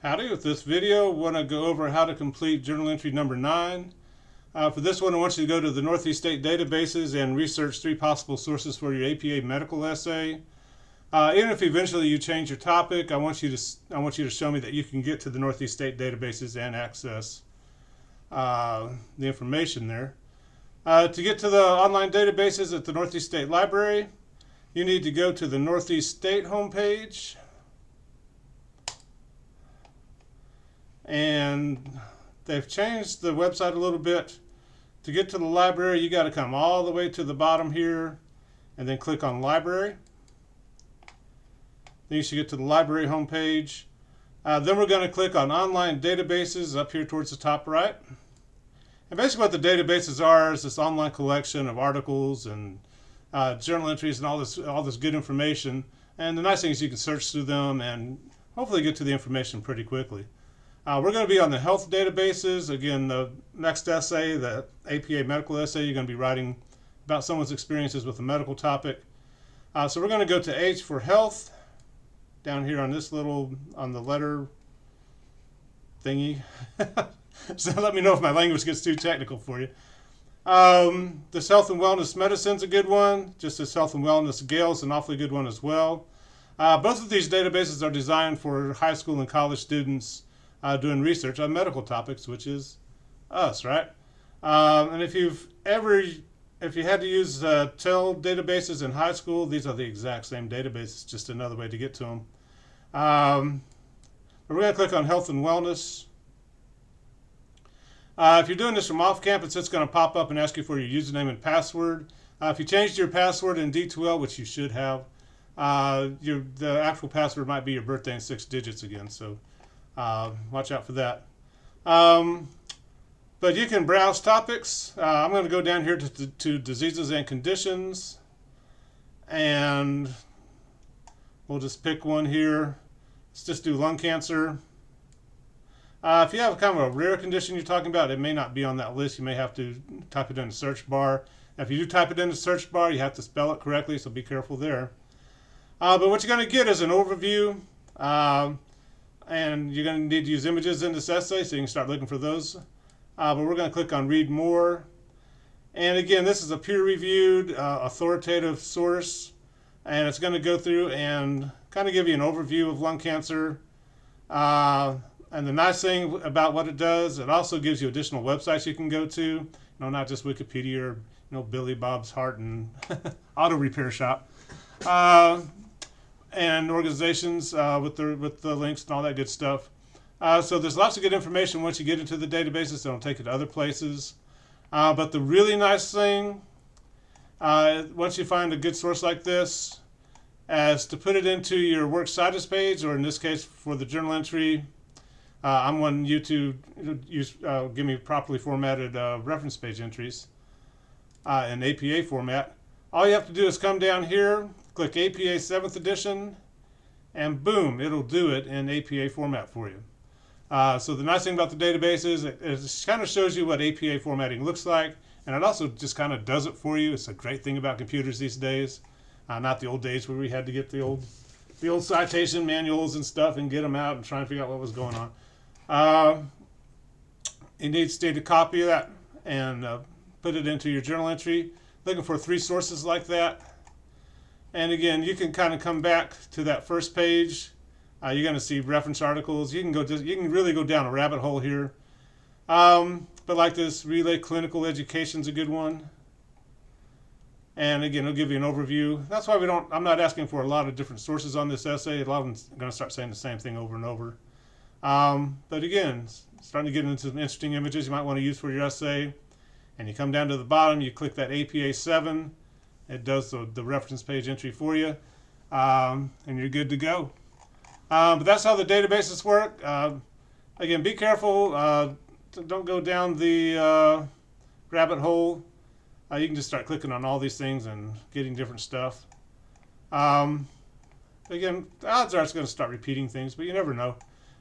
Howdy, with this video I want to go over how to complete journal entry number 9. For this one I want you to go to the Northeast State databases and research 3 possible sources for your APA medical essay. Even if eventually you change your topic, I want you to show me that you can get to the Northeast State databases and access the information there. To get to the online databases at the Northeast State Library, you need to go to the Northeast State homepage. And they've changed the website a little bit. To get to the library, you got to come all the way to the bottom here and then click on library. Then you should get to the library homepage. Then we're going to click on online databases up here towards the top right. And basically what the databases are is this online collection of articles and journal entries and all this good information. And the nice thing is you can search through them and hopefully get to the information pretty quickly. We're going to be on the health databases. Again, the next essay, the APA medical essay, you're going to be writing about someone's experiences with a medical topic. So we're going to go to H for health, down here on this on the letter thingy. So let me know if my language gets too technical for you. This health and wellness medicine's a good one. Just this health and wellness Gale's an awfully good one as well. Both of these databases are designed for high school and college students doing research on medical topics, which is us, right? And if you had to use TEL databases in high school, these are the exact same databases, just another way to get to them. We're going to click on health and wellness. If you're doing this from off campus, it's going to pop up and ask you for your username and password. If you changed your password in D2L, which you should have, the actual password might be your birthday and 6 digits again, so watch out for that. But you can browse topics. I'm going to go down here to diseases and conditions, and we'll just pick one here. Let's just do lung cancer. If you have kind of a rare condition you're talking about, it may not be on that list. You may have to type it in the search bar. If you do type it in the search bar, you have to spell it correctly, so be careful there. But what you're going to get is an overview. And you're going to need to use images in this essay, so you can start looking for those. But we're going to click on Read More. And again, this is a peer-reviewed, authoritative source. And it's going to go through and kind of give you an overview of lung cancer. And the nice thing about what it does, it also gives you additional websites you can go to. Not just Wikipedia or Billy Bob's Heart and Auto Repair Shop. And organizations with the links and all that good stuff. So there's lots of good information once you get into the databases. It'll take you to other places. But the really nice thing, once you find a good source like this, is to put it into your works citus page, or in this case for the journal entry, I'm wanting you to give me properly formatted reference page entries in APA format. All you have to do is come down here, click APA 7th edition, and boom, it'll do it in APA format for you. So the nice thing about the database is it kind of shows you what APA formatting looks like, and it also just kind of does it for you. It's a great thing about computers these days. Not the old days where we had to get the old citation manuals and stuff and get them out and try and figure out what was going on. You need to take a copy of that and put it into your journal entry. Looking for 3 sources like that. And again, you can kind of come back to that first page. You're going to see reference articles. You can really go down a rabbit hole here. But like this Relay Clinical Education's a good one. And again, it'll give you an overview. That's why I'm not asking for a lot of different sources on this essay. A lot of them are going to start saying the same thing over and over. But again, starting to get into some interesting images you might want to use for your essay. And you come down to the bottom, you click that APA 7. It does the reference page entry for you, and you're good to go. But that's how the databases work. Again, be careful. Don't go down the rabbit hole. You can just start clicking on all these things and getting different stuff. Again, the odds are it's going to start repeating things, but you never know.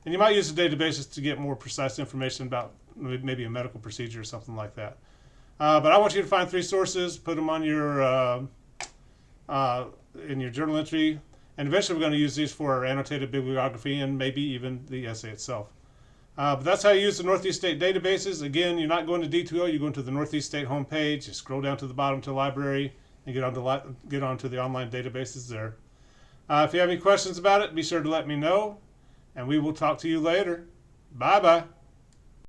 And you might use the databases to get more precise information about maybe a medical procedure or something like that. But I want you to find 3 sources, put them on your in your journal entry, And eventually we're going to use these for our annotated bibliography and maybe even the essay itself. But that's how you use the Northeast State databases. Again, you're not going to D2O, you're going to the Northeast State homepage. You scroll down to the bottom to library and get onto the online databases there. If you have any questions about it, be sure to let me know, and we will talk to you later. Bye-bye.